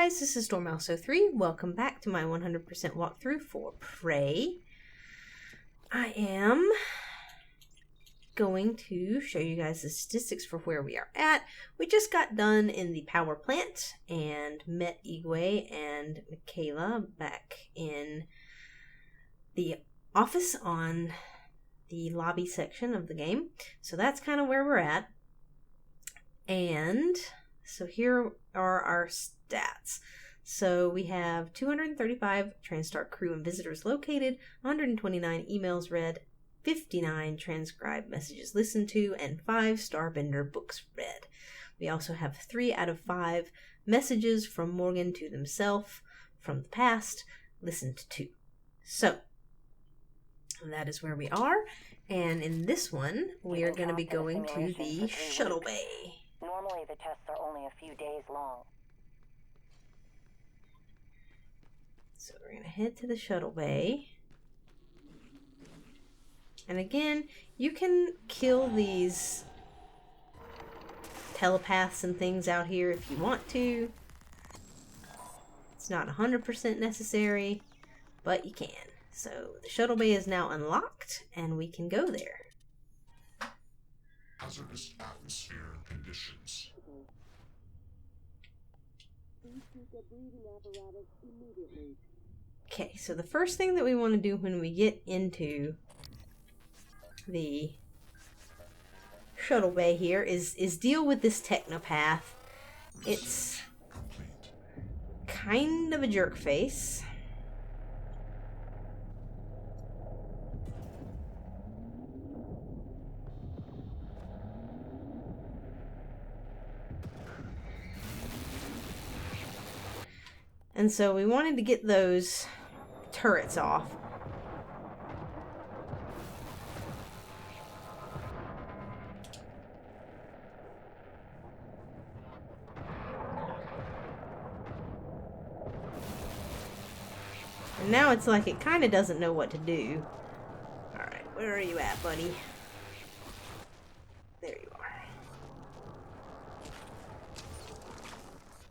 guys, this is Stormmouse03. Welcome back to my 100% walkthrough for Prey. I am going to show you guys the statistics for where we are at. We just got done in the power plant and met Igwe and Michaela back in the office on the lobby section of the game. So that's kind of where we're at. And so here are our stats. So we have 235 TranStar crew and visitors located, 129 emails read, 59 transcribed messages listened to, and 5 Starbender books read. We also have 3 out of 5 messages from Morgan to themselves from the past listened to. So that is where we are. And in this one, we are going to be going to the Shuttle Bay. Normally the tests are only a few days long. So we're going to head to the Shuttle Bay. And again, you can kill these telepaths and things out here if you want to. It's not 100% necessary, but you can. So the Shuttle Bay is now unlocked, and we can go there. Hazardous atmosphere conditions. Okay, so the first thing that we want to do when we get into the Shuttle Bay here is deal with this technopath. It's kind of a jerk face. And so we wanted to get those turrets off. And now it's like it kind of doesn't know what to do. Alright, where are you at, buddy? There you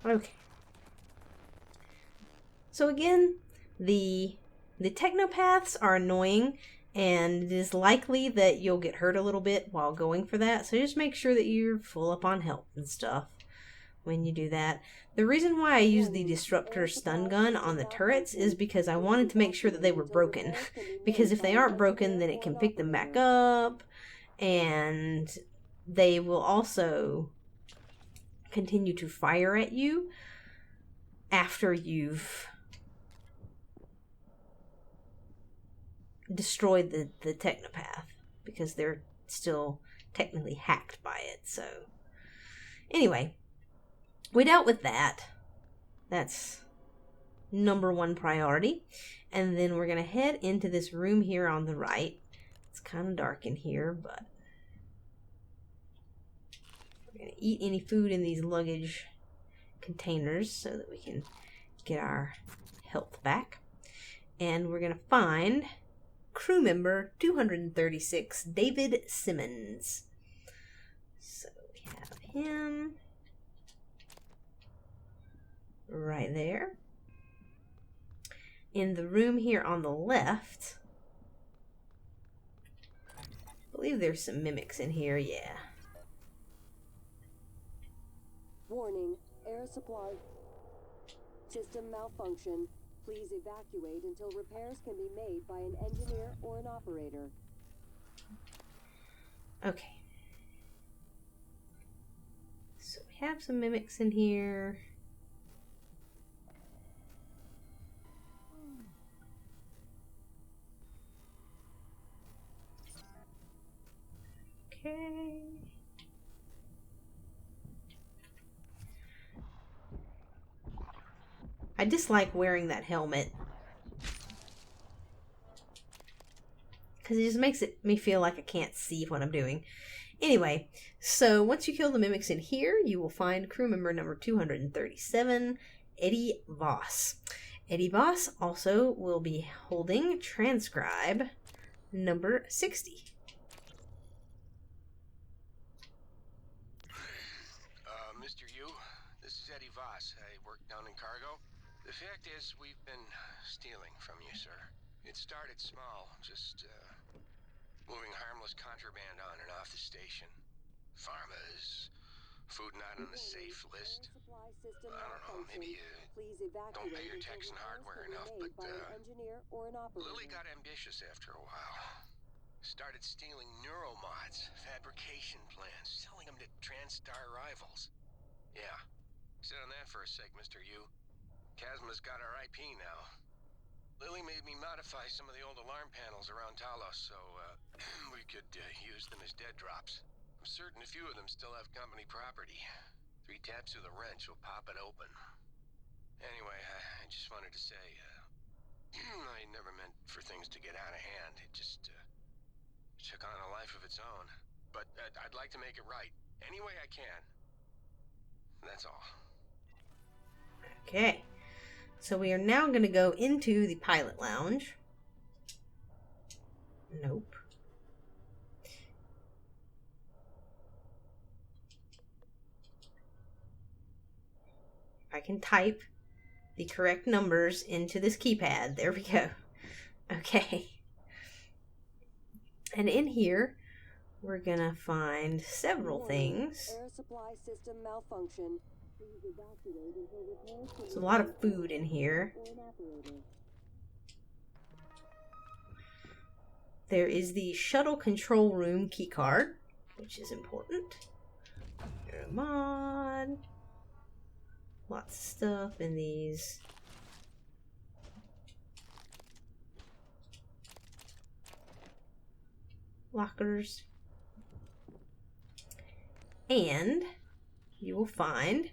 are. Okay. So again, the technopaths are annoying, and it is likely that you'll get hurt a little bit while going for that. So just make sure that you're full up on health and stuff when you do that. The reason why I used the disruptor stun gun on the turrets is because I wanted to make sure that they were broken. Because if they aren't broken, then it can pick them back up, and they will also continue to fire at you after you've destroyed the technopath, because they're still technically hacked by it. So anyway, we dealt with that. That's number 1 priority. And then we're gonna head into this room here on the right. It's kind of dark in here, but we're gonna eat any food in these luggage containers so that we can get our health back. And we're gonna find crew member 236, David Simmons. So we have him right there. In the room here on the left, I believe there's some mimics in here, yeah. Warning, air supply system malfunction. Please evacuate until repairs can be made by an engineer or an operator. Okay. So we have some mimics in here. Okay. I dislike wearing that helmet because it just makes me feel like I can't see what I'm doing. Anyway, so once you kill the mimics in here, you will find crew member number 237, Eddie Voss. Eddie Voss also will be holding Transcribe number 60. Mr. Yu, this is Eddie Voss. I work down in cargo? The fact is, we've been stealing from you, sir. It started small, just moving harmless contraband on and off the station. Pharmas, food not on the safe list. I don't know, maybe you don't pay your tax and hardware enough, but Lily got ambitious after a while. Started stealing neuromods, fabrication plans, selling them to TranStar rivals. Yeah, sit on that for a sec, Mr. Yu. Chasma's got our IP now. Lily made me modify some of the old alarm panels around Talos so we could use them as dead drops. I'm certain a few of them still have company property. 3 taps of the wrench will pop it open. Anyway, I just wanted to say, I never meant for things to get out of hand. It just took on a life of its own. But I'd like to make it right, any way I can. That's all. Okay. So we are now going to go into the pilot lounge. Nope. I can type the correct numbers into this keypad. There we go. Okay. And in here, we're going to find several things. Air supply system malfunction. There's a lot of food in here. There is the shuttle control room keycard, which is important. Neuromod. Lots of stuff in these. Lockers. And you will find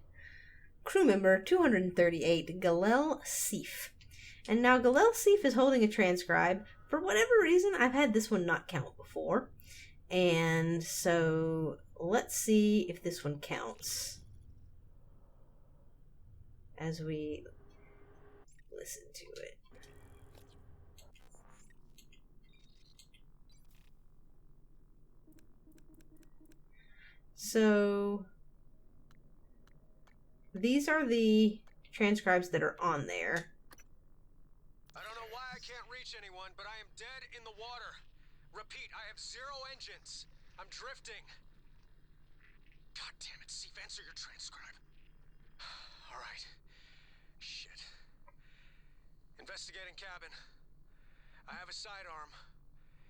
crew member 238, Galel Seif. And now Galel Seif is holding a transcribe. For whatever reason, I've had this one not count before. And so let's see if this one counts as we listen to it. So these are the transcribes that are on there. I don't know why I can't reach anyone, but I am dead in the water. Repeat, I have 0 engines. I'm drifting. God damn it, Seif, answer your transcribe. All right. Shit. Investigating cabin. I have a sidearm.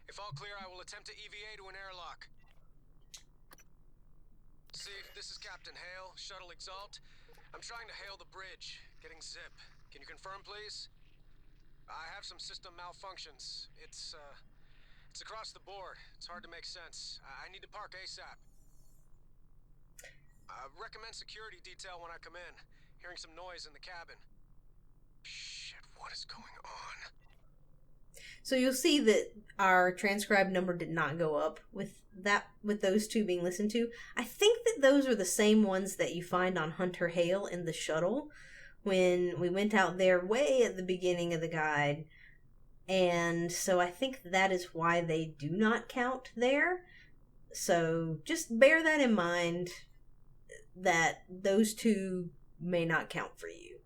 If all clear, I will attempt to EVA to an airlock. Seif, this is Captain Hale, Shuttle Exalt. I'm trying to hail the bridge, getting zip. Can you confirm, please? I have some system malfunctions. It's across the board. It's hard to make sense. I need to park ASAP. Recommend security detail when I come in. Hearing some noise in the cabin. Shit, what is going on? So you'll see that our transcribe number did not go up with those two being listened to. I think that those are the same ones that you find on Hunter Hale in the shuttle when we went out there way at the beginning of the guide. And so I think that is why they do not count there. So just bear that in mind, that those two may not count for you.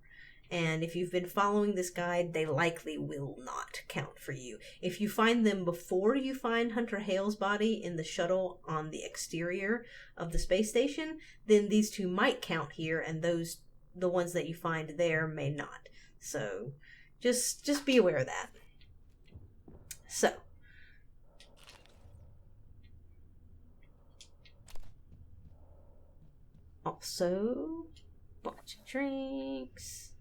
And if you've been following this guide, they likely will not count for you. If you find them before you find Hunter Hale's body in the shuttle on the exterior of the space station, then these two might count here, and the ones that you find there may not. So just be aware of that. So also bunch of drinks.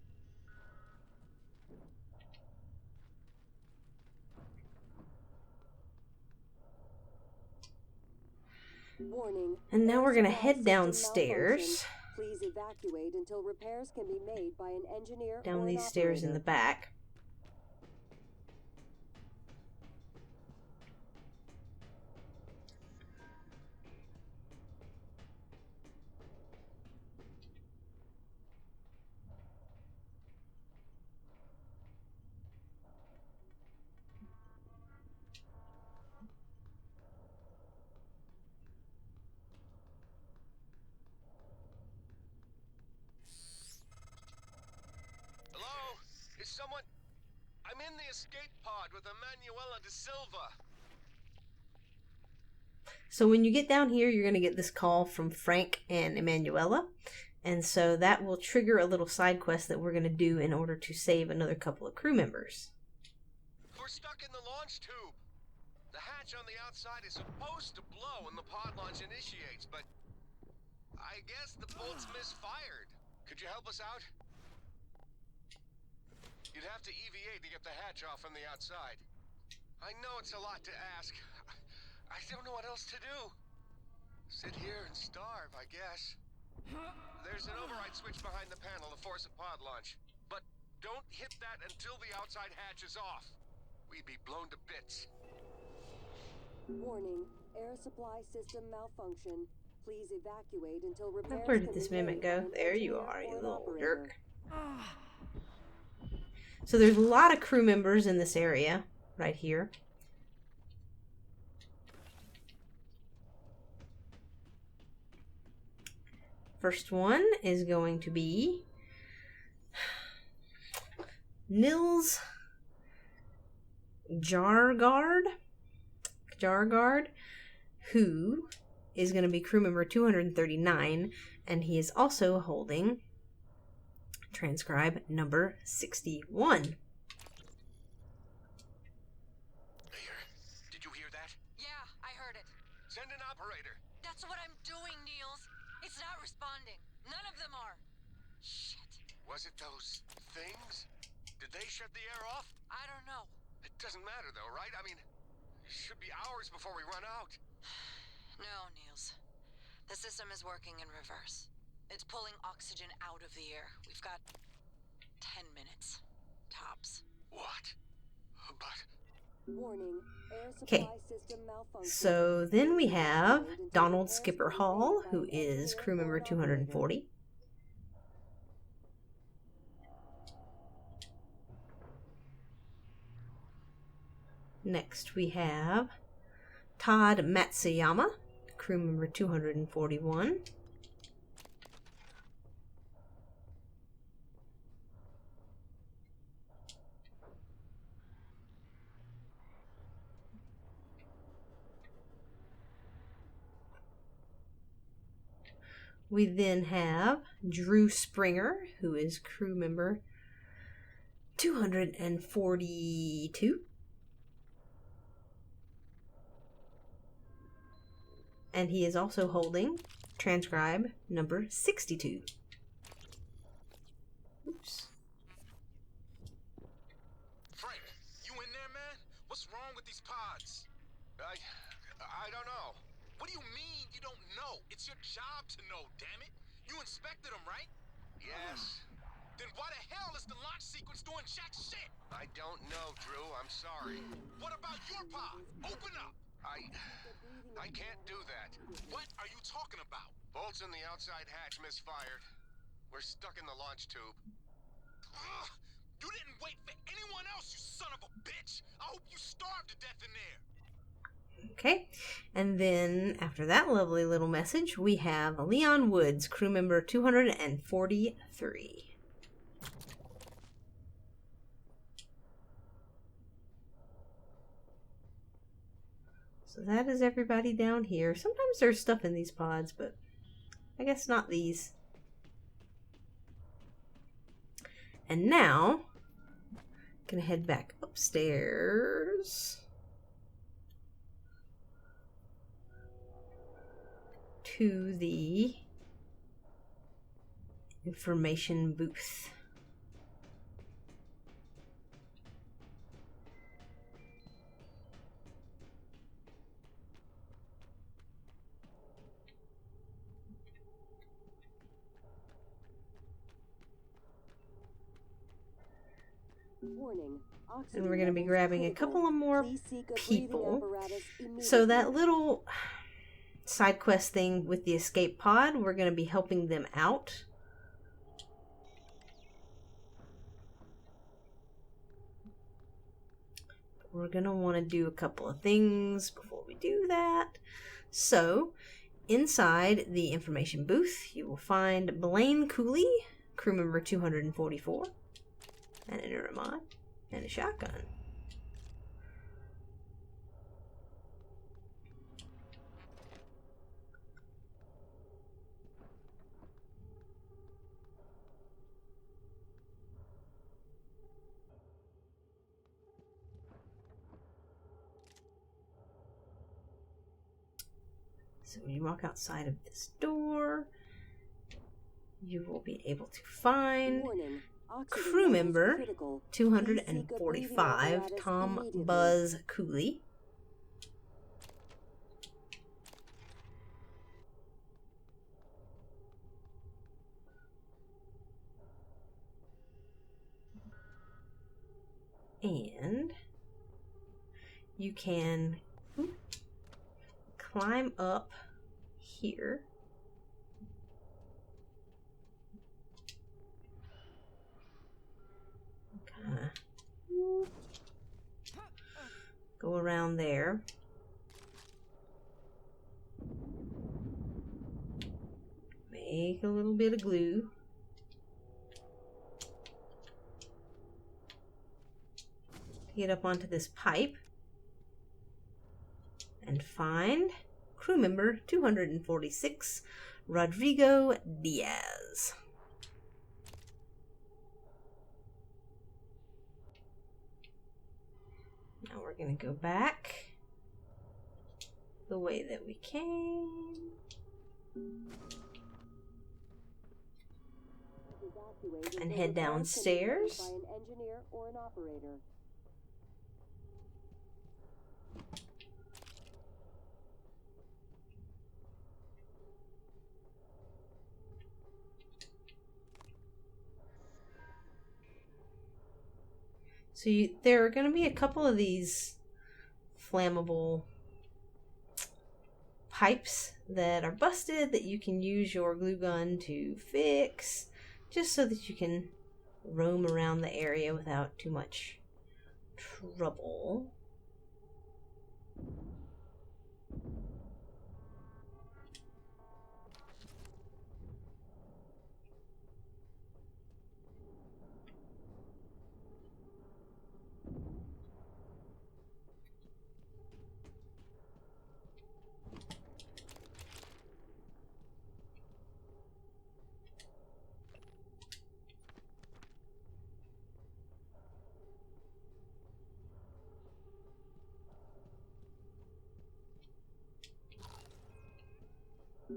Warning. And now we're going to head downstairs. Please evacuate until repairs can be made by an engineer Down or an these stairs in operator. the back. someone? I'm in the escape pod with Emmanuella DeSilva. So when you get down here, you're going to get this call from Frank and Emmanuella. And so that will trigger a little side quest that we're going to do in order to save another couple of crew members. We're stuck in the launch tube. The hatch on the outside is supposed to blow when the pod launch initiates, but I guess the bolt's misfired. Could you help us out? You'd have to EVA to get the hatch off from the outside. I know it's a lot to ask. I don't know what else to do. Sit here and starve, I guess. There's an override switch behind the panel to force a pod launch. But don't hit that until the outside hatch is off. We'd be blown to bits. Warning, air supply system malfunction. Please evacuate until repairs. Where did this mimic go? There you are, you little jerk. So there's a lot of crew members in this area, right here. First one is going to be Nils Jargard, who is going to be crew member 239, and he is also holding Transcribe number 61. Mayor, did you hear that? Yeah, I heard it. Send an operator. That's what I'm doing, Niels. It's not responding. None of them are. Shit. Was it those things? Did they shut the air off? I don't know. It doesn't matter though, right? I mean, it should be hours before we run out. No, Niels. The system is working in reverse. It's pulling oxygen out of the air. We've got 10 minutes. Tops. What? But... Warning, air Okay. supply system malfunction. So then we have Donald Skipper Hall, who is crew member 240. Next we have Todd Matsuyama, crew member 241. We then have Drew Springer, who is crew member 242. And he is also holding Transcribe number 62. Oops. Frank, you in there, man? What's wrong with these pods? I don't know. What do you mean you don't know? It's your job to know, damn it. You inspected them, right? Yes. Then why the hell is the launch sequence doing jack shit? I don't know, Drew. I'm sorry. What about your pod? Open up. I can't do that. What are you talking about? Bolts in the outside hatch misfired. We're stuck in the launch tube. Ugh, you didn't wait for anyone else, you son of a bitch! I hope you starve to death in there! Okay, and then after that lovely little message, we have Leon Woods, crew member 243. So that is everybody down here. Sometimes there's stuff in these pods, but I guess not these. And now, gonna head back upstairs to the information booth. Warning, And we're going to be grabbing a couple of more Please seek a breathing people. apparatus So that immediately. little side quest thing with the escape pod, we're going to be helping them out. We're going to want to do a couple of things before we do that. So, inside the information booth, you will find Blaine Cooly, crew member 244. and a neuromod, and a shotgun. So when you walk outside of this door, you will be able to find crew member 245, Tom Buzz Cooly. And you can climb up here. Go around there. Make a little bit of glue. Get up onto this pipe and find crew member 246, Rodrigo Diaz. Now we're going to go back the way that we came. And head downstairs. By an engineer or an operator. So there are going to be a couple of these flammable pipes that are busted that you can use your glue gun to fix, just so that you can roam around the area without too much trouble.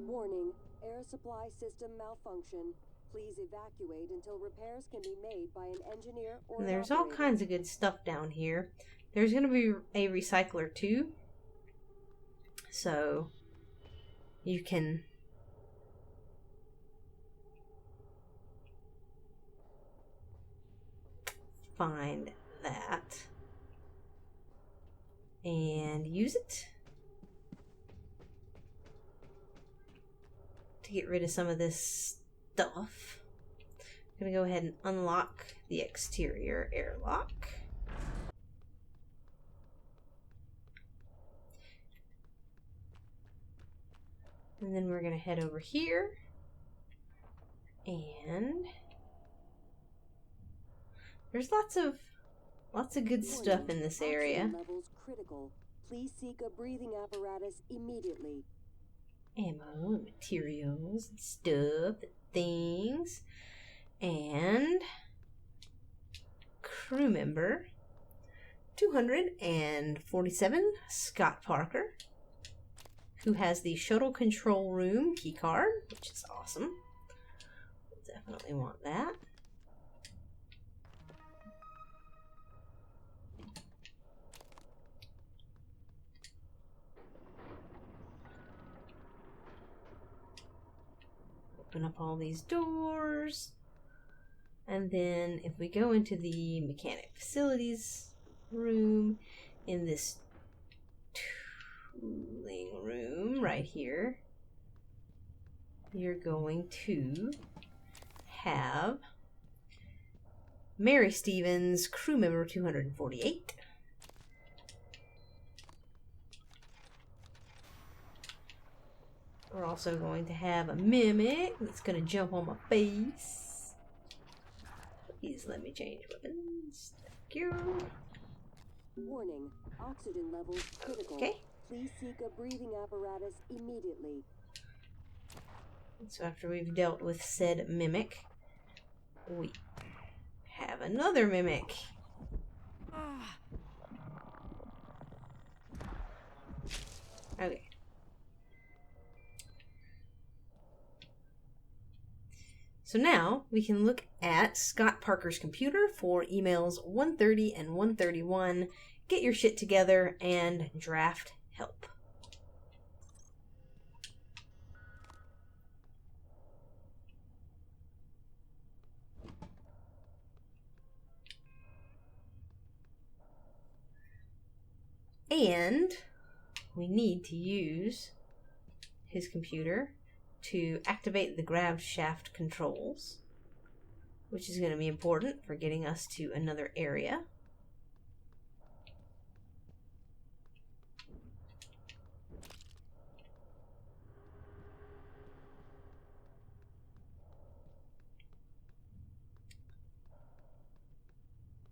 Warning, air supply system malfunction. Please evacuate until repairs can be made by an engineer or And there's an all operator. kinds of good stuff down here. There's going to be a recycler too. So you can find that and use it to get rid of some of this stuff. I'm going to go ahead and unlock the exterior airlock. And then we're going to head over here. And there's lots of good stuff in this area. Oxygen levels critical. Please seek a breathing apparatus immediately. Ammo and materials and stuff and things. And crew member 247, Scott Parker, who has the shuttle control room keycard, which is awesome. We'll definitely want that. Open up all these doors. And then if we go into the mechanic facilities room, in this tooling room right here, you're going to have Mary Stevens, crew member 248. We're also going to have a mimic that's going to jump on my face. Please let me change weapons. Thank you. Warning, oxygen levels critical. Okay. Please seek a breathing apparatus immediately. So after we've dealt with said mimic, we have another mimic. Okay. So now we can look at Scott Parker's computer for emails 130 and 131. Get your shit together and draft help. And we need to use his computer to activate the grab shaft controls, which is going to be important for getting us to another area.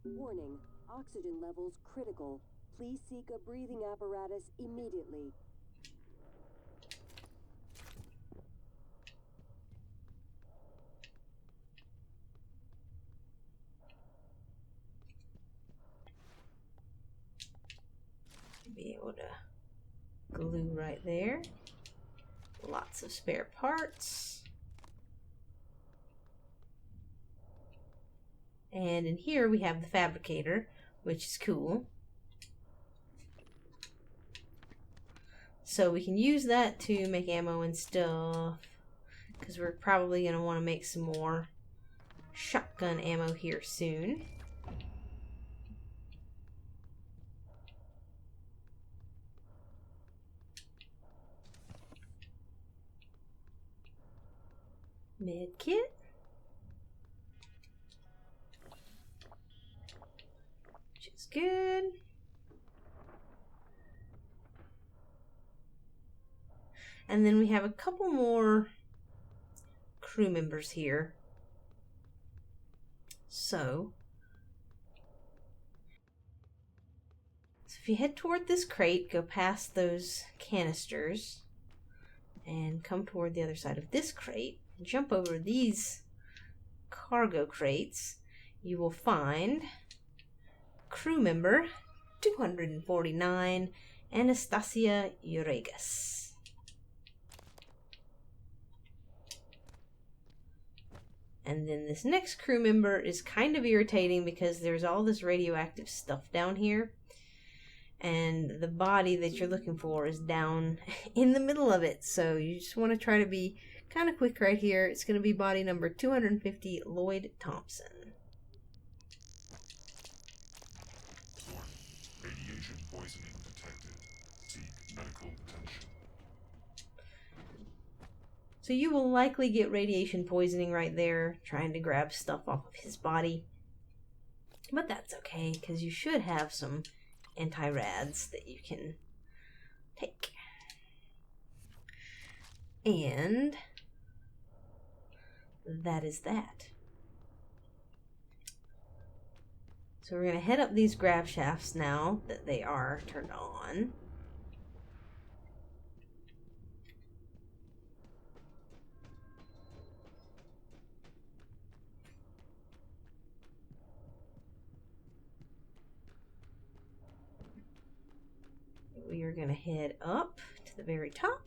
Warning, oxygen levels critical. Please seek a breathing apparatus immediately. Be able to glue right there. Lots of spare parts. And in here we have the fabricator, which is cool. So we can use that to make ammo and stuff, because we're probably going to want to make some more shotgun ammo here soon. Med kit. Which is good. And then we have a couple more crew members here. So if you head toward this crate, go past those canisters, and come toward the other side of this crate, and jump over these cargo crates, you will find crew member 249, Anastacia Uriegas. And then this next crew member is kind of irritating because there's all this radioactive stuff down here. And the body that you're looking for is down in the middle of it. So you just want to try to be kind of quick right here. It's going to be body number 250, Lloyd Thompson. Radiation poisoning detected. Seek medical attention. So you will likely get radiation poisoning right there, trying to grab stuff off of his body. But that's okay, because you should have some anti-rads that you can take. And that is that. So we're going to head up these grab shafts now that they are turned on. We are going to head up to the very top.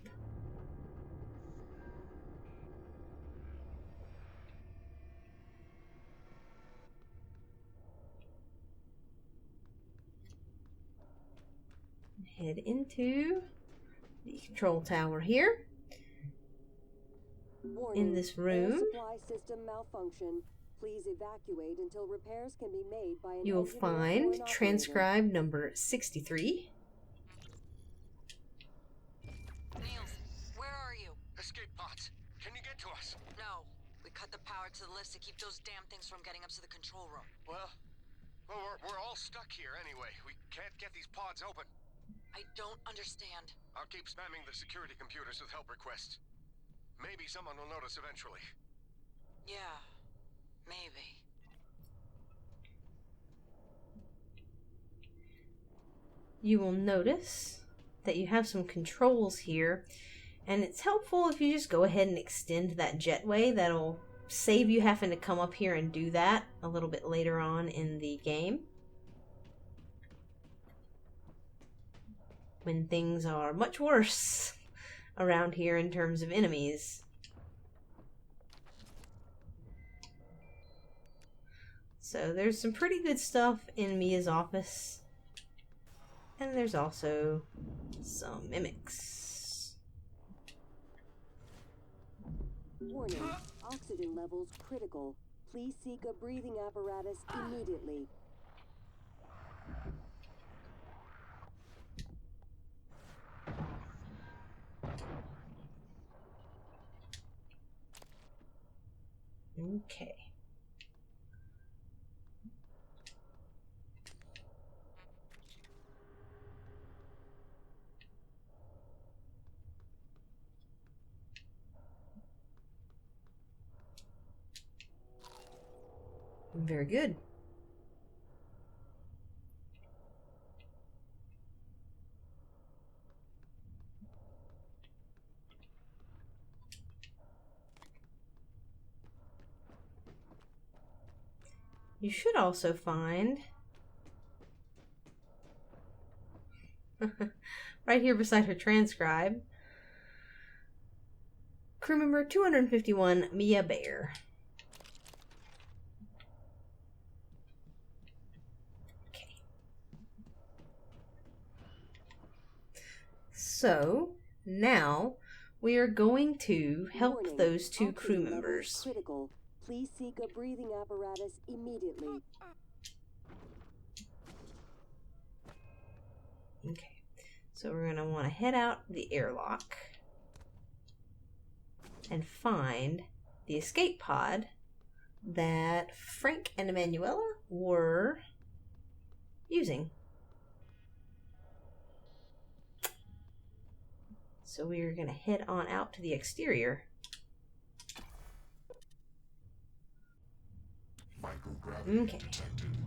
Head into the control tower here. Warning, In this room, air supply system malfunction. Please evacuate until repairs can be made by an you will engineer or find an operator. Transcribe number 63. Niels, where are you? Escape pods. Can you get to us? No. We cut the power to the lifts to keep those damn things from getting up to the control room. Well, we're all stuck here anyway. We can't get these pods open. I don't understand. I'll keep spamming the security computers with help requests. Maybe someone will notice eventually. Yeah, maybe. you will notice that you have some controls here, and it's helpful if you just go ahead and extend that jetway. That'll save you having to come up here and do that a little bit later on in the game, when things are much worse around here in terms of enemies. So there's some pretty good stuff in Mia's office, and there's also some mimics. Warning, oxygen levels critical. Please seek a breathing apparatus immediately. Okay. Very good. You should also find right here beside her transcribe, crew member 251, Mia Bear. Okay. So now we are going to help Warning, those two oxygen crew levels members. critical. Please seek a breathing apparatus immediately. Okay, so we're going to want to head out the airlock and find the escape pod that Frank and Emmanuella were using. So we are going to head on out to the exterior. Microgravity Okay. detected.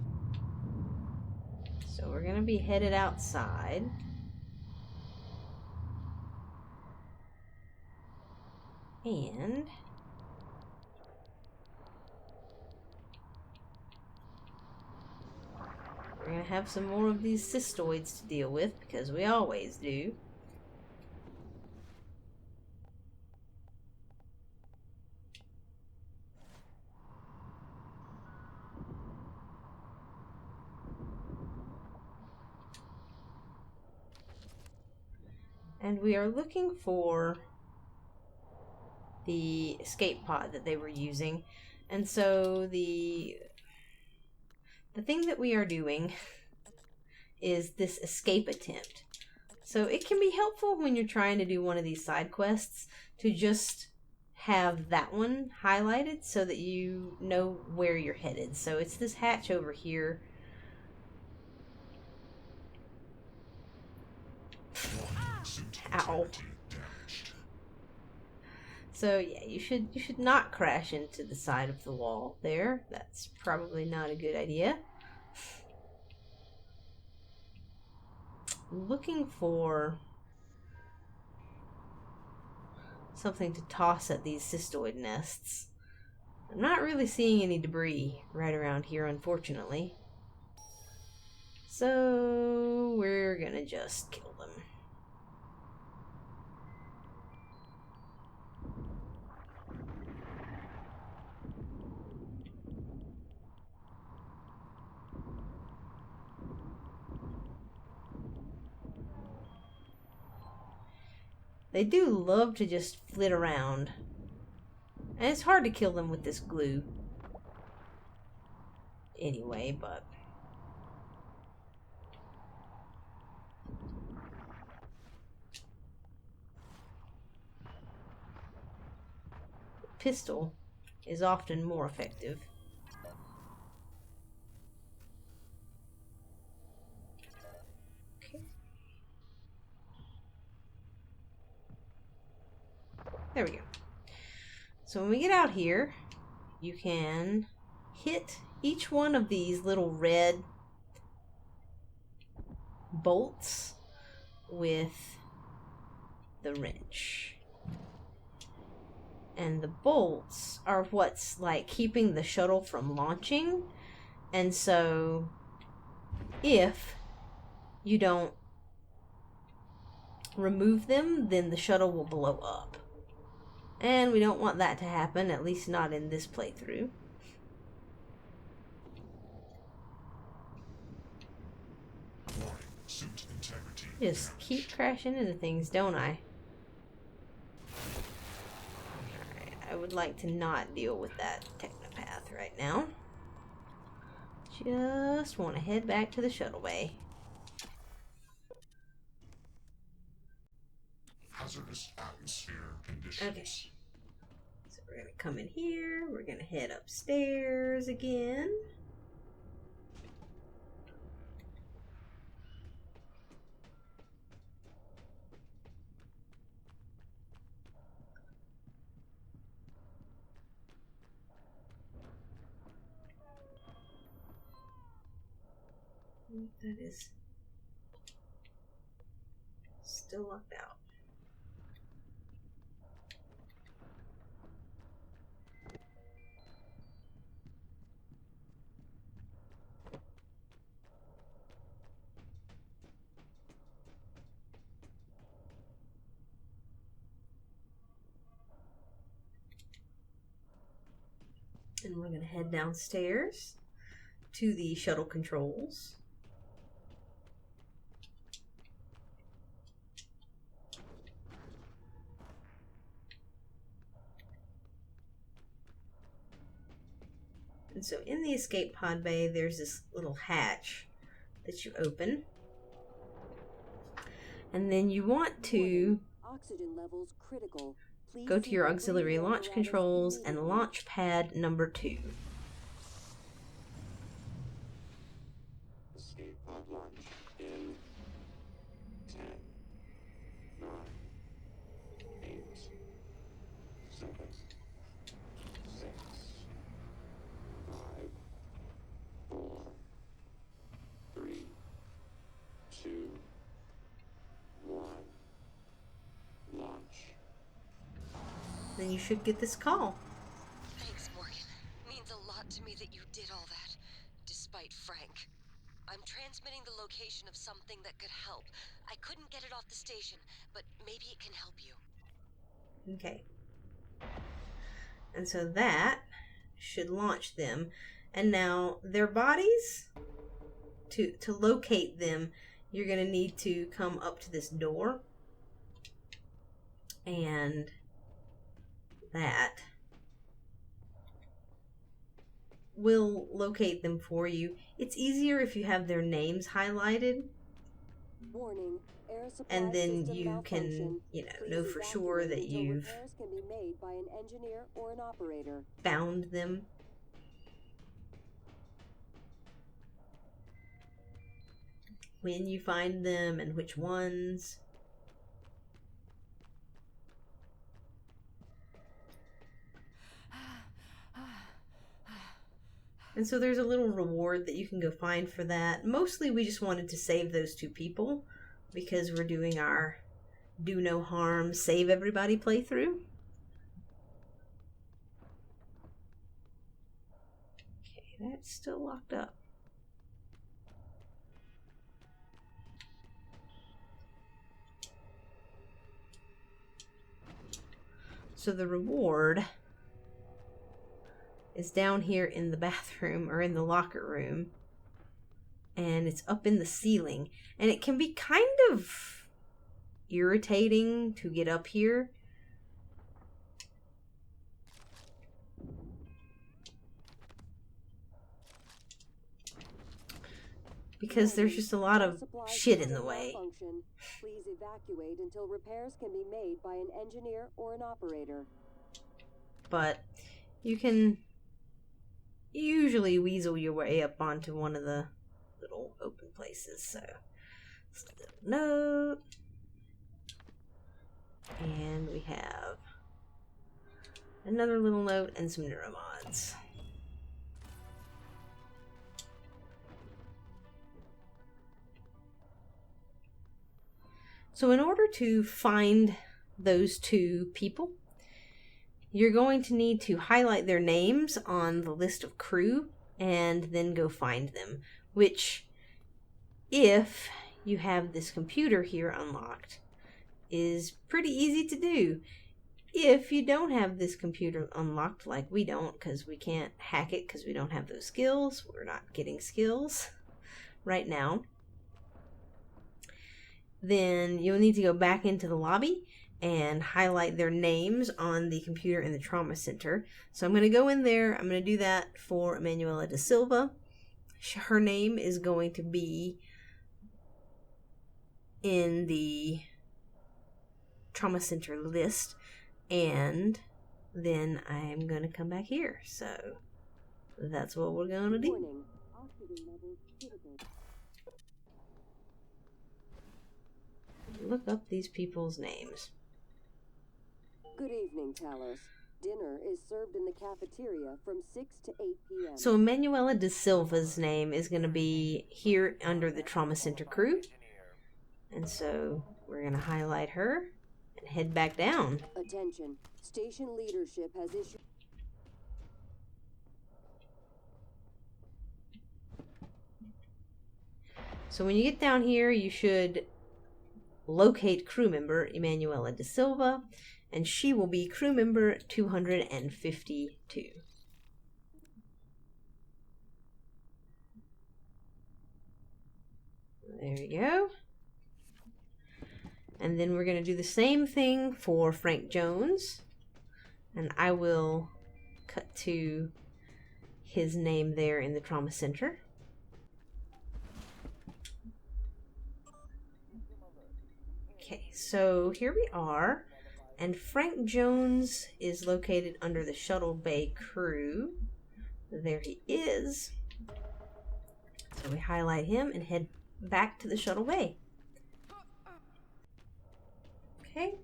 So we're going to be headed outside. And we're going to have some more of these cystoids to deal with, because we always do. And we are looking for the escape pod that they were using. And so the thing that we are doing is this escape attempt. So it can be helpful when you're trying to do one of these side quests to just have that one highlighted so that you know where you're headed. So it's this hatch over here. Ow. So yeah, you should not crash into the side of the wall there. That's probably not a good idea. I'm looking for something to toss at these cystoid nests. I'm not really seeing any debris right around here, unfortunately. So we're gonna just kill them. They do love to just flit around. And it's hard to kill them with this glue. Anyway, but... the pistol is often more effective. There we go. So when we get out here, you can hit each one of these little red bolts with the wrench. And the bolts are what's like keeping the shuttle from launching. And so if you don't remove them, then the shuttle will blow up. And we don't want that to happen, at least not in this playthrough. Warning, suit integrity. Just keep crashing into things, don't I? Alright, I would like to not deal with that technopath right now. Just want to head back to the Shuttle Bay. Hazardous atmosphere conditions. Okay. So we're going to come in here. We're going to head upstairs again. That is still locked out. And we're going to head downstairs to the shuttle controls. And so in the escape pod bay, there's this little hatch that you open. And then you want to Oxygen levels critical. Please go to your see auxiliary breathing launch apparatus controls and immediately. launch pad number 2. Escape pod launch in 10, 9, 8, 7, 6, 5, 4, 3, 2, 1. Launch. Then you should get this call. Thanks, Morgan. Means a lot to me that you did all that, despite Frank. I'm transmitting the location of something that could help. I couldn't get it off the station, but maybe it can help you. Okay. And so that should launch them. And now their bodies, to locate them, you're going to need to come up to this door. And that will locate them for you. It's easier if you have their names highlighted, Warning, air supply and then system you malfunction. can, Please know for sure evacuate that until you've repairs can be made by an engineer or an operator. found them. When you find them and which ones. And so there's a little reward that you can go find for that. Mostly we just wanted to save those 2 people because we're doing our do no harm, save everybody playthrough. Okay, that's still locked up. So the reward is down here in the bathroom or in the locker room, and it's up in the ceiling, and it can be kind of irritating to get up here because there's just a lot of Supply shit in the system way. malfunction. Please evacuate until repairs can be made by an engineer or an operator. But You can usually weasel your way up onto one of the little open places. So, just a little note. And we have another little note and some neuromods. So in order to find those two people, you're going to need to highlight their names on the list of crew and then go find them, which, if you have this computer here unlocked, is pretty easy to do. If you don't have this computer unlocked, like we don't, because we can't hack it because we don't have those skills, we're not getting skills right now, then you'll need to go back into the lobby and highlight their names on the computer in the trauma center. So I'm going to go in there. I'm going to do that for Emmanuella DeSilva. Her name is going to be in the trauma center list, and then I'm going to come back here. So that's what we're going to do. Warning. Oxygen levels critical. Look up these people's names. Good evening, Talos. Dinner is served in the cafeteria from 6 to 8 p.m. So Emmanuella DeSilva's name is going to be here under the trauma center crew. And so we're going to highlight her and head back down. Attention. Station leadership has issued... So when you get down here, you should locate crew member Emmanuella DeSilva, and she will be crew member 252. There you go. And then we're going to do the same thing for Frank Jones, and I will cut to his name there in the trauma center. Okay, so here we are, and Frank Jones is located under the Shuttle Bay crew. There he is. So we highlight him and head back to the Shuttle Bay. Okay,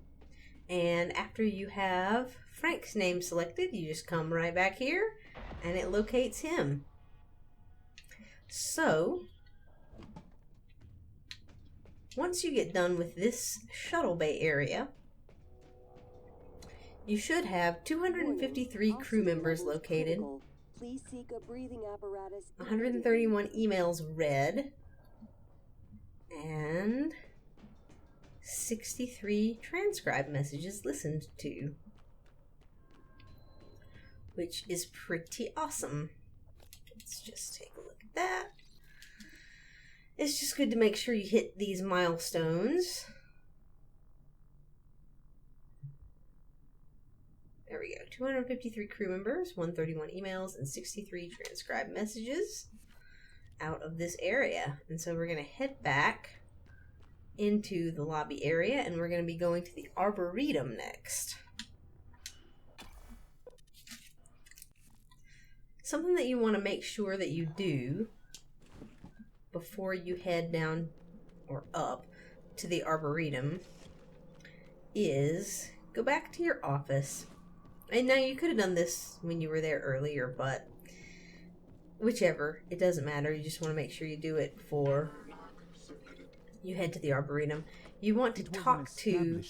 and after you have Frank's name selected, you just come right back here and it locates him. So once you get done with this Shuttle Bay area, you should have 253 crew members located, Please seek a breathing apparatus. 131 emails read, and 63 transcribe messages listened to, which is pretty awesome. Let's just take a look at that. It's just good to make sure you hit these milestones. There we go. 253 crew members, 131 emails, and 63 transcribed messages out of this area. And so we're going to head back into the lobby area, and we're going to be going to the Arboretum next. Something that you want to make sure that you do before you head down or up to the Arboretum is go back to your office. And now you could have done this when you were there earlier, but whichever, it doesn't matter. You just want to make sure you do it before you head to the Arboretum. You want to talk to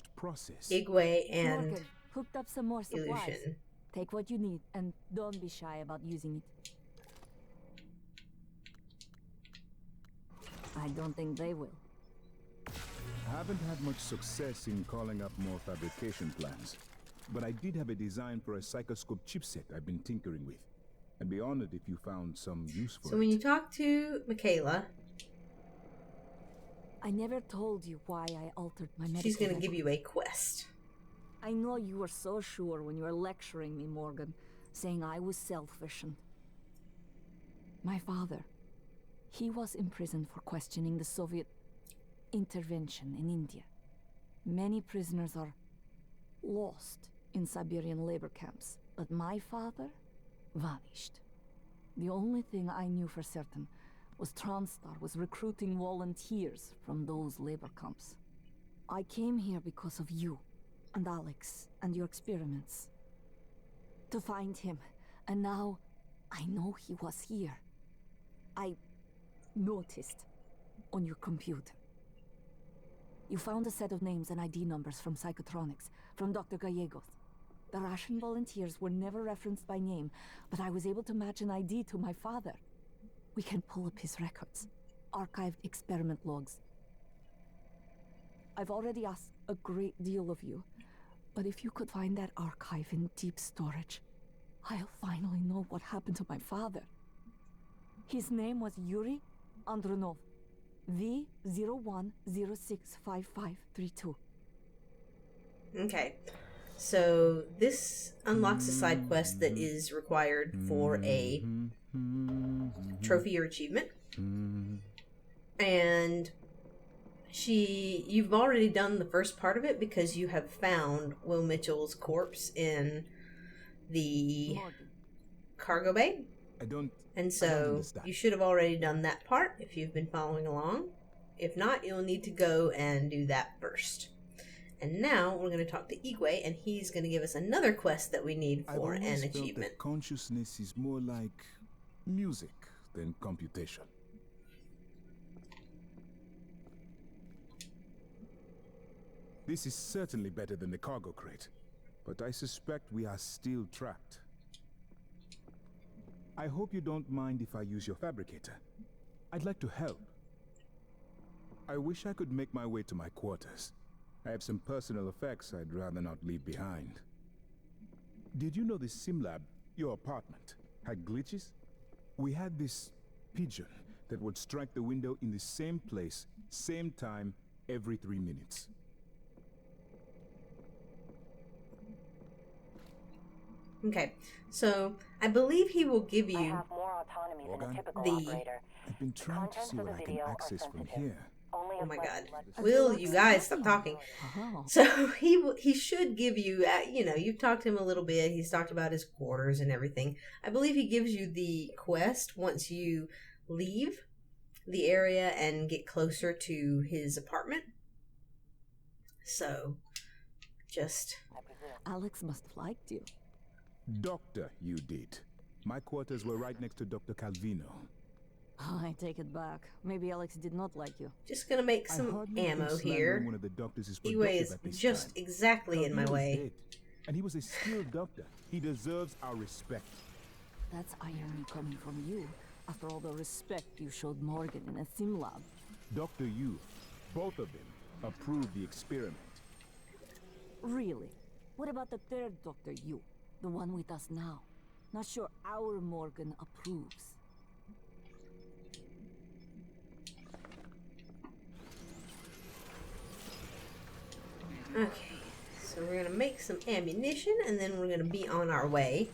Igwe and Morgan, hooked up some more supplies. Illusion. Take what you need and don't be shy about using it. I don't think they will. I haven't had much success in calling up more fabrication plans, but I did have a design for a psychoscope chipset I've been tinkering with. I'd be honored if you found some use for it. So when you talk to Michaela, I never told you why I altered my medical she's going to record. give you a quest. I know you were so sure when you were lecturing me, Morgan, saying I was selfish and... My father, he was imprisoned for questioning the Soviet intervention in India. Many prisoners are lost in Siberian labor camps, but my father vanished. The only thing I knew for certain was TranStar was recruiting volunteers from those labor camps. I came here because of you and Alex and your experiments. To find him, and now I know he was here. I noticed on your computer. You found a set of names and ID numbers from Psychotronics, from Dr. Gallegos. The Russian volunteers were never referenced by name, but I was able to match an ID to my father. We can pull up his records, archived experiment logs. I've already asked a great deal of you, but if you could find that archive in deep storage, I'll finally know what happened to my father. His name was Yuri Andronov, V01065532. Okay, so this unlocks a side quest that is required for a trophy or achievement. And you've already done the first part of it because you have found Will Mitchell's corpse in the cargo bay. And so you should have already done that part if you've been following along. If not, you'll need to go and do that first. And now we're going to talk to Igwe, and he's going to give us another quest that we need for an achievement. That consciousness is more like music than computation. This is certainly better than the cargo crate, but I suspect we are still trapped. I hope you don't mind if I use your fabricator. I'd like to help. I wish I could make my way to my quarters. I have some personal effects I'd rather not leave behind. Did you know this sim lab, your apartment, had glitches? We had this pigeon that would strike the window in the same place, same time, every 3 minutes. Okay, so I believe he will give you I have more autonomy than a typical operator. I've been trying to see what I can access from here. Oh my god. Will, you guys, stop talking. Oh. So he should give you, you've talked to him a little bit. He's talked about his quarters and everything. I believe he gives you the quest once you leave the area and get closer to his apartment. So, Alex must have liked you. Doctor, you did. My quarters were right next to Dr. Calvino. Oh, I take it back. Maybe Alex did not like you. Just gonna make some ammo here. One of the doctors is Igwe is just exactly in my way. Dead, and he was a skilled doctor. He deserves our respect. That's irony coming from you, after all the respect you showed Morgan in a sim lab. Dr. Yu, both of them, approved the experiment. Really? What about the third Dr. Yu? The one with us now? Not sure our Morgan approves. Okay, so we're gonna make some ammunition and then we're gonna be on our way.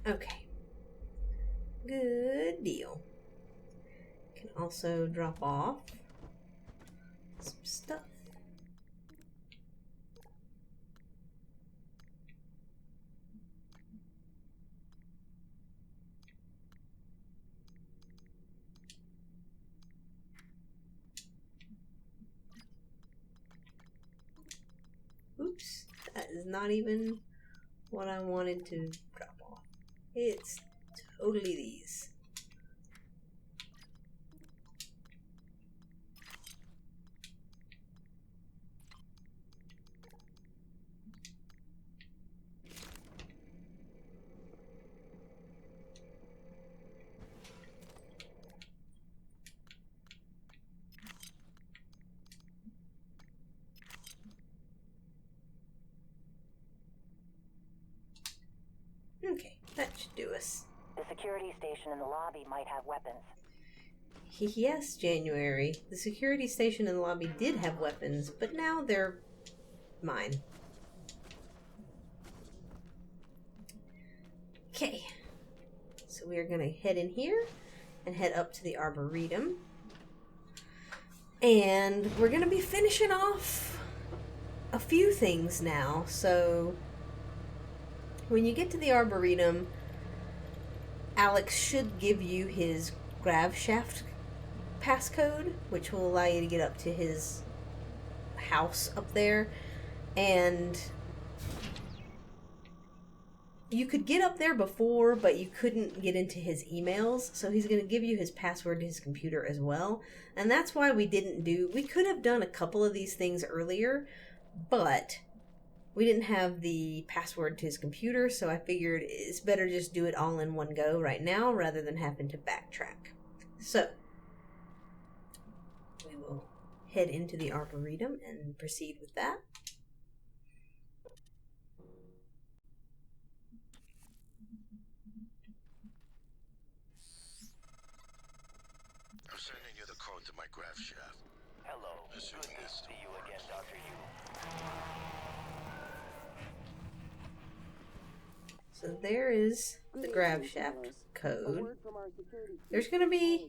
Okay. Good deal. Can also drop off some stuff. Oops, that is not even what I wanted to drop off. It's totally these. Okay, that should do us. The security station in the lobby might have weapons. Yes, January. The security station in the lobby did have weapons, but now they're mine. Okay. So we are going to head in here and head up to the Arboretum. And we're going to be finishing off a few things now. So when you get to the Arboretum, Alex should give you his grav shaft passcode, which will allow you to get up to his house up there, and you could get up there before, but you couldn't get into his emails, so he's going to give you his password to his computer as well. And that's why we could have done a couple of these things earlier, but we didn't have the password to his computer, so I figured it's better just do it all in one go right now rather than having to backtrack. So, we will head into the Arboretum and proceed with that. I'm sending you the code to my graph shaft. Hello. Good to see you again, Dr. So there is the grab shaft code. There's going to be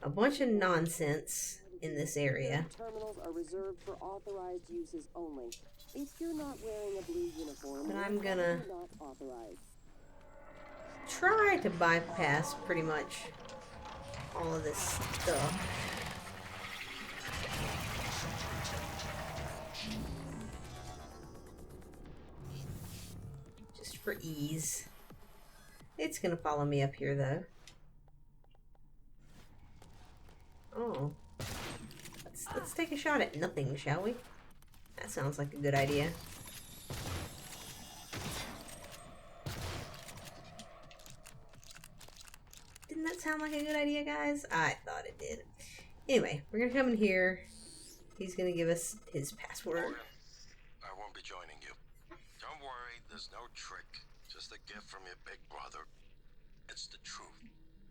a bunch of nonsense in this area. Terminals are reserved for authorized uses only. If you're not wearing a blue uniform, But I'm gonna you're not authorized. try to bypass pretty much all of this stuff. Just for ease. It's gonna follow me up here though. Oh. Let's take a shot at nothing, shall we? That sounds like a good idea. Didn't that sound like a good idea, guys? I thought it did. Anyway, we're gonna come in here. He's gonna give us his password. Morgan, I won't be joining you. Don't worry, there's no trick. Just a gift from your big brother. It's the truth,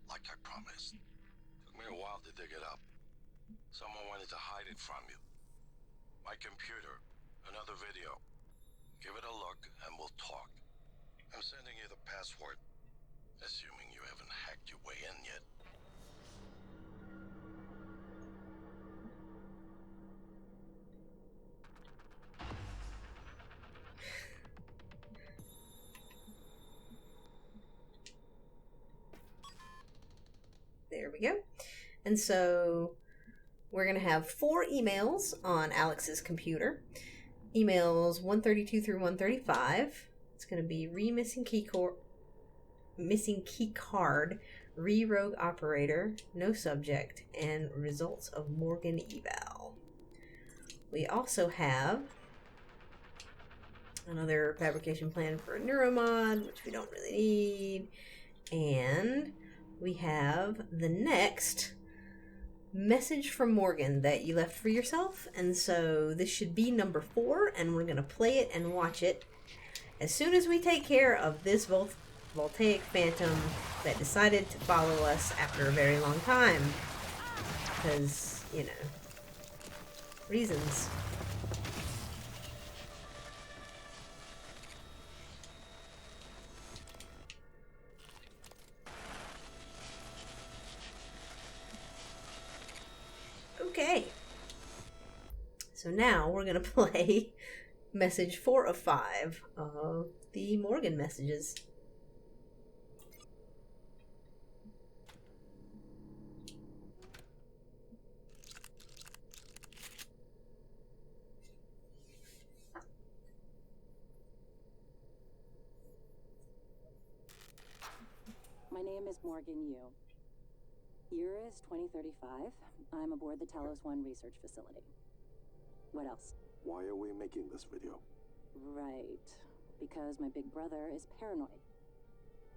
like I promised. Took me a while to dig it up. Someone wanted to hide it from you. My computer, another video. Give it a look and we'll talk. I'm sending you the password, assuming you haven't hacked your way in yet. There we go. And so we're going to have 4 emails on Alex's computer. Emails 132 through 135. It's going to be missing key card, rogue operator, no subject, and results of Morgan eval. We also have another fabrication plan for a neuromod, which we don't really need. And we have the next message from Morgan that you left for yourself. And so this should be number 4, and we're going to play it and watch it as soon as we take care of this voltaic phantom that decided to follow us after a very long time. Because, you know, reasons. Okay. So now we're going to play message 4 of 5 of the Morgan messages. My name is Morgan Yu. Year is 2035. I'm aboard the Talos I research facility. What else? Why are we making this video? Right. Because my big brother is paranoid.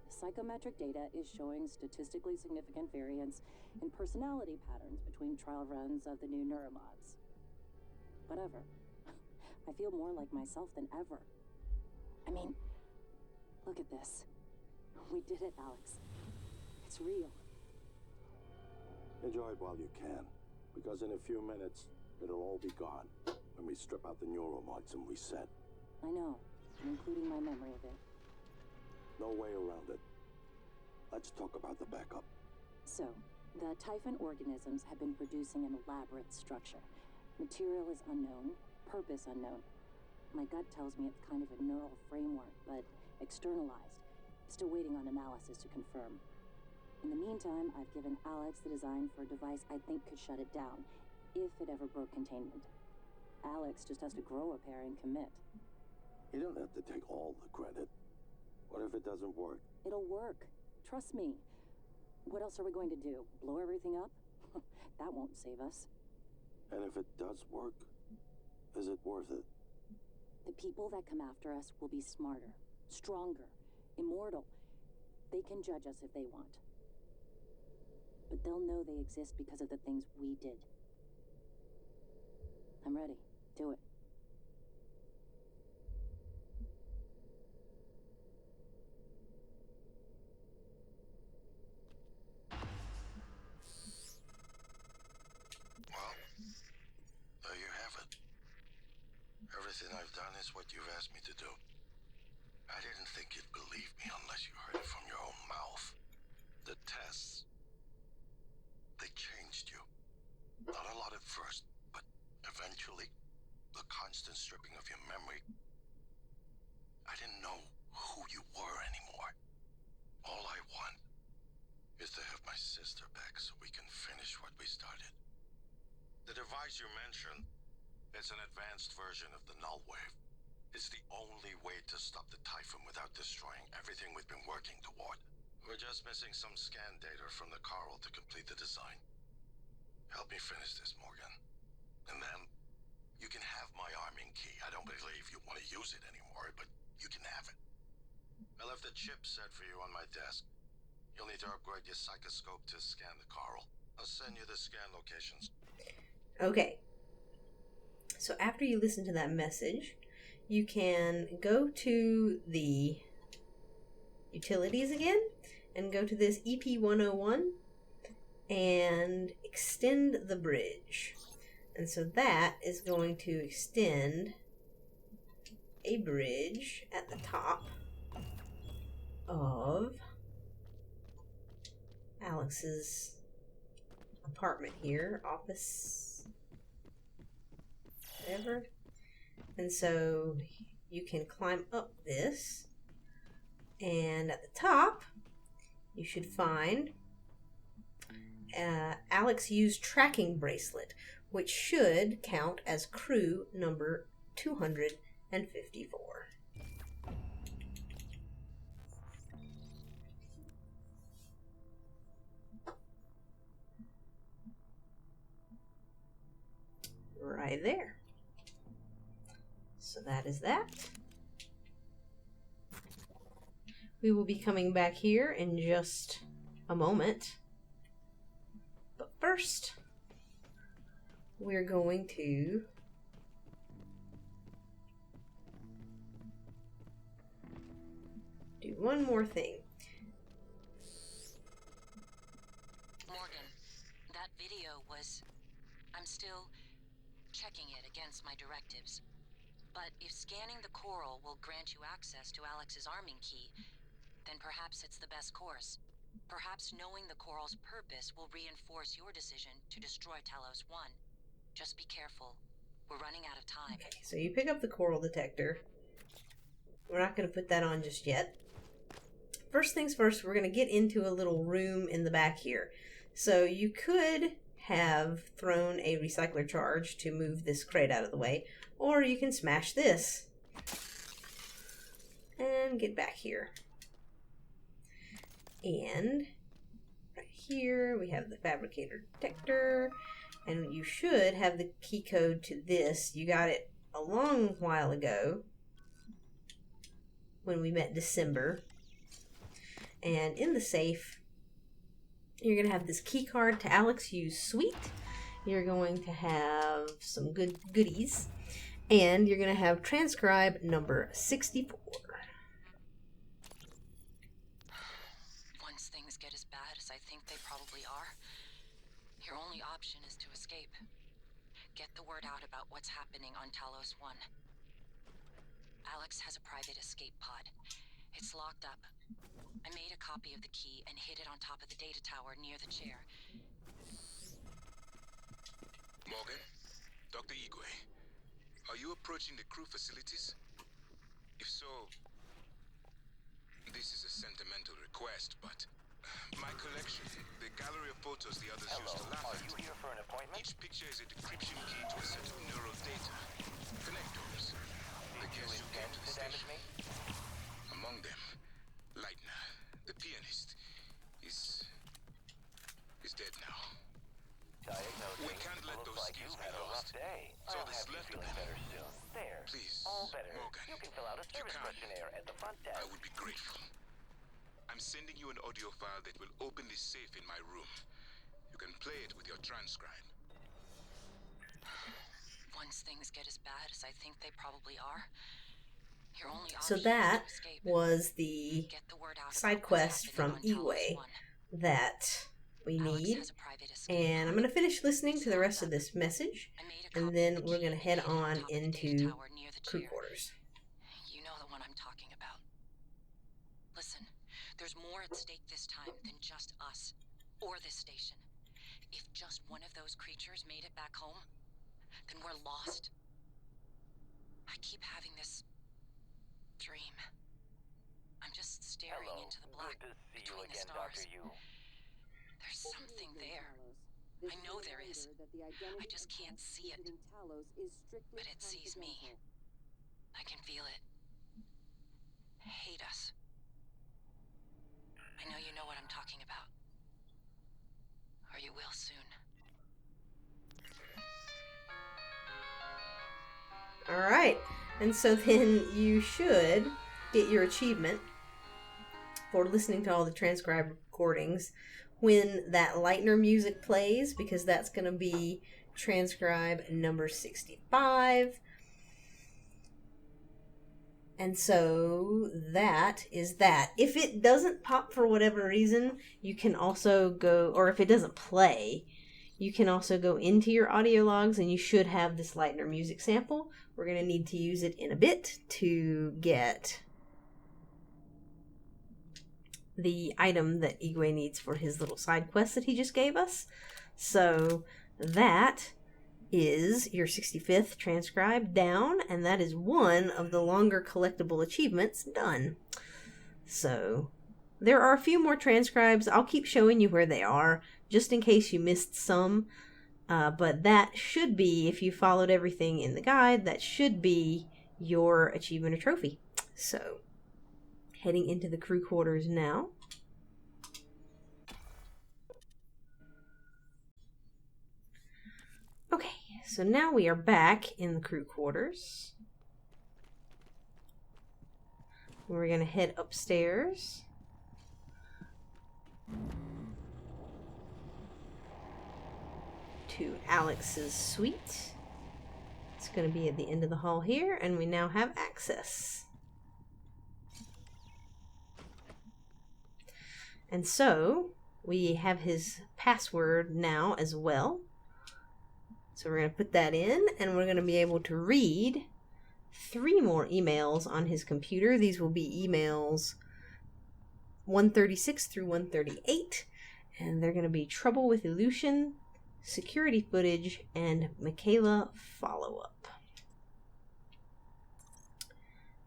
Psychometric data is showing statistically significant variance in personality patterns between trial runs of the new Neuromods. Whatever. I feel more like myself than ever. I mean, look at this. We did it, Alex. It's real. Enjoy it while you can, because in a few minutes, it'll all be gone when we strip out the neuromods and reset. I know, including my memory of it. No way around it. Let's talk about the backup. So, the Typhon organisms have been producing an elaborate structure. Material is unknown, purpose unknown. My gut tells me it's kind of a neural framework, but externalized. Still waiting on analysis to confirm. In the meantime, I've given Alex the design for a device I think could shut it down, if it ever broke containment. Alex just has to grow a pair and commit. You don't have to take all the credit. What if it doesn't work? It'll work. Trust me. What else are we going to do? Blow everything up? That won't save us. And if it does work, is it worth it? The people that come after us will be smarter, stronger, immortal. They can judge us if they want. But they'll know they exist because of the things we did. I'm ready. Do it. Well, there you have it. Everything I've done is what you've asked me to do. I didn't think you'd believe me unless you heard it from your own mouth. The tests, they changed you. Not a lot at first, but eventually, the constant stripping of your memory. I didn't know who you were anymore. All I want is to have my sister back so we can finish what we started. The device you mentioned, it's an advanced version of the null wave. It's the only way to stop the Typhon without destroying everything we've been working toward. We're just missing some scan data from the coral to complete the design. Help me finish this, Morgan. And then, you can have my arming key. I don't believe you want to use it anymore, but you can have it. I left the chip set for you on my desk. You'll need to upgrade your psychoscope to scan the coral. I'll send you the scan locations. Okay. So after you listen to that message, you can go to the utilities again and go to this EP101 and extend the bridge. And so that is going to extend a bridge at the top of Alex's apartment here, office, whatever. And so you can climb up this, and at the top you should find Alex used tracking bracelet, which should count as crew number 254. Right there. So that is that. We will be coming back here in just a moment. But first, we're going to do one more thing. Morgan, that video was... I'm still checking it against my directives. But if scanning the coral will grant you access to Alex's arming key, then perhaps it's the best course. Perhaps knowing the coral's purpose will reinforce your decision to destroy Talos I. Just be careful. We're running out of time. Okay, so you pick up the coral detector. We're not going to put that on just yet. First things first, we're going to get into a little room in the back here. So you could have thrown a recycler charge to move this crate out of the way, or you can smash this and get back here. And right here we have the fabricator detector, and you should have the key code to this. You got it a long while ago when we met December. And in the safe, you're going to have this key card to Alex U's suite. You're going to have some good goodies. And you're going to have Transcribe number 64. Once things get as bad as I think they probably are, your only option is to escape. Get the word out about what's happening on Talos I. Alex has a private escape pod. It's locked up. I made a copy of the key and hid it on top of the data tower near the chair. Morgan, Dr. Igwe, are you approaching the crew facilities? If so, this is a sentimental request, but My collection, the gallery of photos the others used to laugh Are at. you here for an appointment? Each picture is a decryption key to a set of neural data. Connectors. The guess you came to the station. Among them, Leitner, the pianist, is dead now. We can't let those skills be lost. So this left of them. There. Please, All better. Morgan, You can fill out a service questionnaire at the front desk. I would be grateful. I'm sending you an audio file that will open this safe in my room. You can play it with your transcribe. Once things get as bad as I think they probably are, your only So option that is to escape. was the Get the word out side about quest what's from happening on Igwe Talos I. that we Alex need. has a private escape And I'm pod. going to finish listening to the rest of this message, I made a and copy then of the we're key going to head hidden on on top of the data into tower near the crew chair. quarters. You know the one I'm talking about. Listen, there's more at stake this time than just us, or this station. If just one of those creatures made it back home, then we're lost. I keep having this dream. I'm just staring into the black Good to see you between the again, stars. Dr. Yu. There's something there. I know there is. I just can't see it. But it sees me. I can feel it. Hate us. I know you know what I'm talking about. Or you will soon. Alright, and so then you should get your achievement for listening to all the transcribed recordings when that Leitner music plays, because that's going to be transcribe number 65. And so that is that. If it doesn't pop for whatever reason, you can also go, or if it doesn't play, you can also go into your audio logs and you should have this Leitner music sample. We're going to need to use it in a bit to get the item that Igwe needs for his little side quest that he just gave us. So that is your 65th transcribe down, and that is one of the longer collectible achievements done. So there are a few more transcribes. I'll keep showing you where they are, just in case you missed some. But that should be, if you followed everything in the guide, that should be your achievement or trophy. So heading into the crew quarters now. Okay, so now we are back in the crew quarters. We're going to head upstairs. To Alex's suite. It's going to be at the end of the hall here, and we now have access. And so we have his password now as well. So we're going to put that in, and we're going to be able to read 3 more emails on his computer. These will be emails 136 through 138, and they're going to be Trouble with Illusion, Security Footage, and Michaela Follow-Up.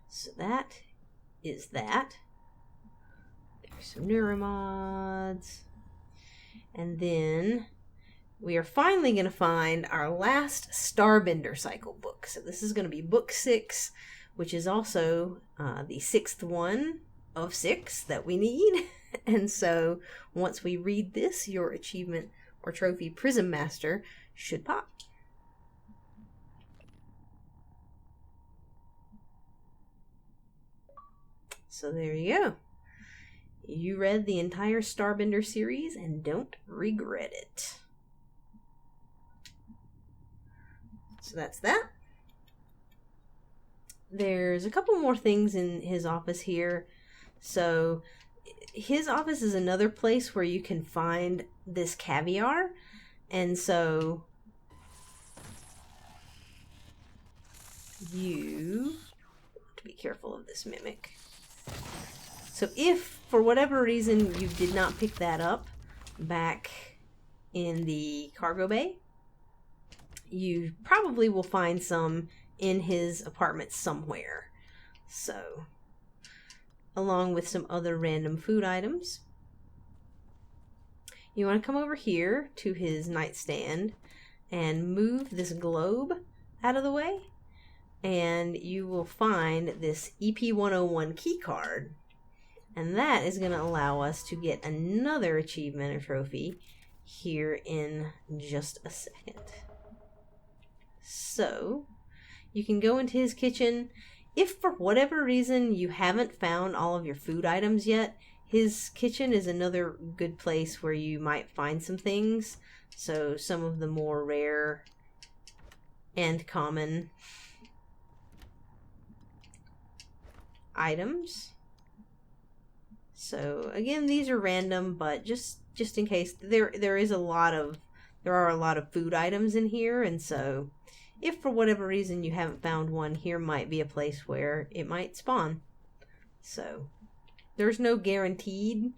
So that is that. There's some Neuromods. And then we are finally going to find our last Starbender cycle book. So this is going to be book 6, which is also the 6th one of 6 that we need. And so once we read this, your achievement or trophy Prism Master should pop. So there you go. You read the entire Starbender series and don't regret it. So that's that. There's a couple more things in his office here. So his office is another place where you can find this caviar. And so you have to be careful of this mimic. So if for whatever reason you did not pick that up back in the cargo bay, you probably will find some in his apartment somewhere. So, along with some other random food items. you want to come over here to his nightstand and move this globe out of the way, and you will find this EP-101 key card, and that is going to allow us to get another achievement or trophy here in just a second. So you can go into his kitchen. If for whatever reason you haven't found all of your food items yet, his kitchen is another good place where you might find some things. So some of the more rare and common items. So again, these are random, but just in case, there are a lot of food items in here, and so if for whatever reason you haven't found one, here might be a place where it might spawn. So there's no guaranteed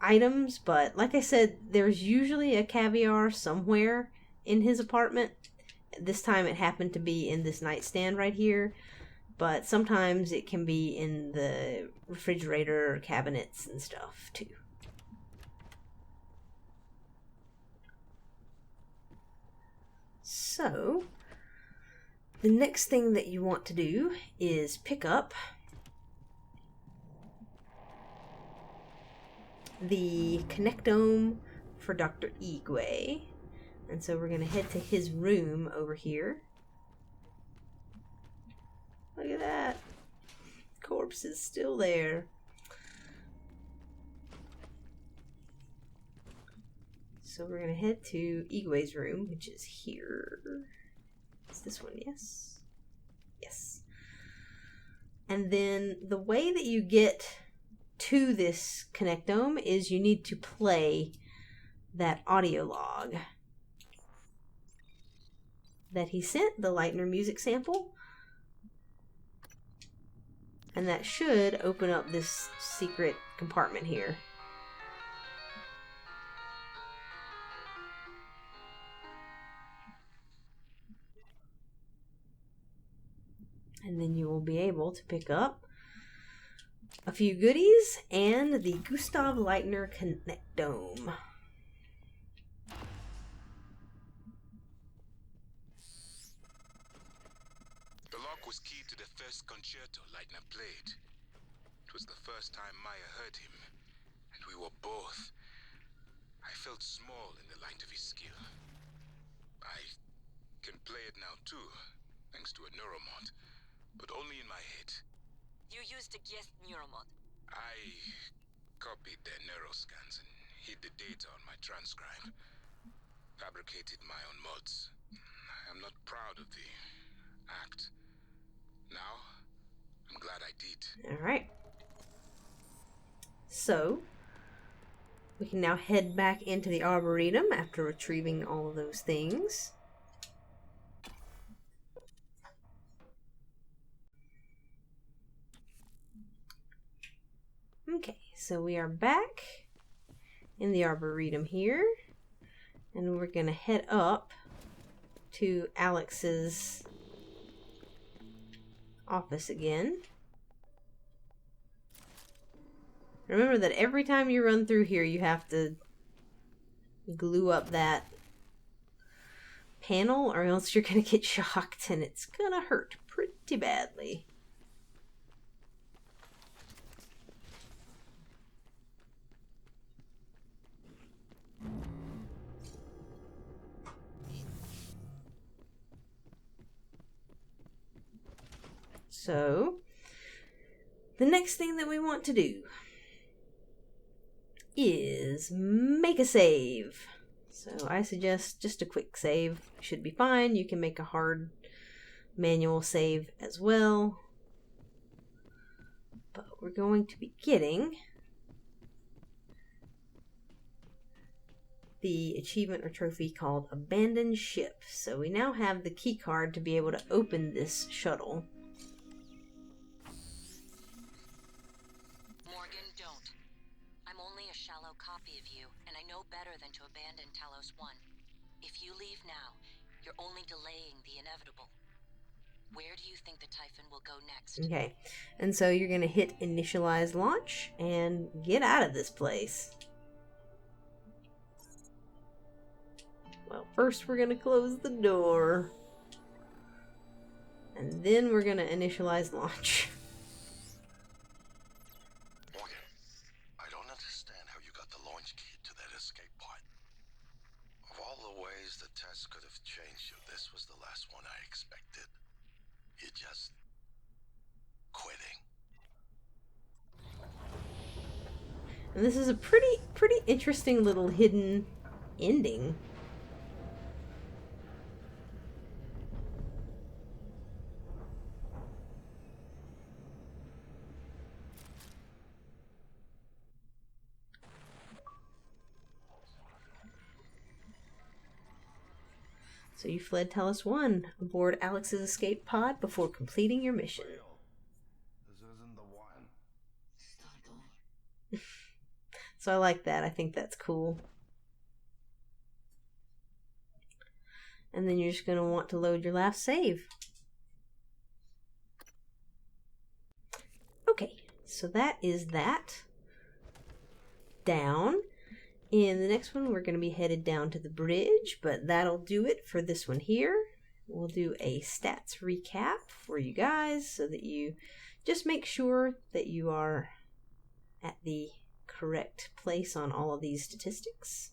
items, but like I said, there's usually a caviar somewhere in his apartment. This time it happened to be in this nightstand right here, but sometimes it can be in the refrigerator cabinets and stuff too. So the next thing that you want to do is pick up the Connectome for Dr. Igwe. And so we're going to head to his room over here. Look at that. Corpse is still there. So we're going to head to Igwe's room, which is here. Is this one? Yes. Yes. And then the way that you get to this Connectome is you need to play that audio log that he sent, the Leitner music sample. And that should open up this secret compartment here. And then you will be able to pick up a few goodies and the Gustav Leitner Connectome. The lock was key to the first concerto Leitner played. It was the first time Maya heard him, and we were both. I felt small in the light of his skill. I can play it now too, thanks to a neuromod, but only in my head. You used a guest neuromod. I copied their neuroscans and hid the data on my Transcribe. Fabricated my own mods. I'm not proud of the act. Now, I'm glad I did. Alright. So, we can now head back into the Arboretum after retrieving all of those things. Okay, so we are back in the Arboretum here, and we're going to head up to Alex's office again. Remember that every time you run through here, you have to glue up that panel, or else you're going to get shocked, and it's going to hurt pretty badly. So, the next thing that we want to do is make a save. So I suggest just a quick save should be fine. You can make a hard manual save as well. But we're going to be getting the achievement or trophy called Abandoned Ship. So we now have the key card to be able to open this shuttle. Copy of you, and I know better than to abandon Talos I. If you leave now, you're only delaying the inevitable. Where do you think the Typhon will go next? Okay, and so you're going to hit initialize launch and get out of this place. First, we're gonna close the door. And then we're gonna initialize launch. Morgan, I don't understand how you got the launch key to that escape pod. Of all the ways the test could have changed you, this was the last one I expected. You're just quitting. And this is a pretty interesting little hidden ending. So you fled Talos I aboard Alex's escape pod before completing your mission. This isn't the one. So I like that. I think that's cool. And then you're just going to want to load your last save. Okay, so that is that. Down. In the next one, we're going to be headed down to the bridge, but that'll do it for this one here. We'll do a stats recap for you guys so that you just make sure that you are at the correct place on all of these statistics.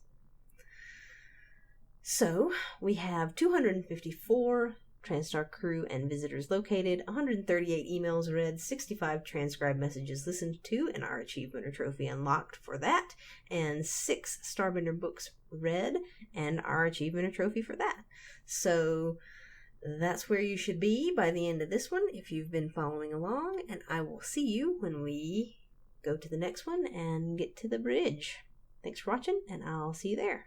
So, we have 254 TranStar crew and visitors located, 138 emails read, 65 transcribed messages listened to, and our achievement or trophy unlocked for that, and 6 Starbender books read, and our achievement or trophy for that. So that's where you should be by the end of this one if you've been following along, and I will see you when we go to the next one and get to the bridge. Thanks for watching, and I'll see you there.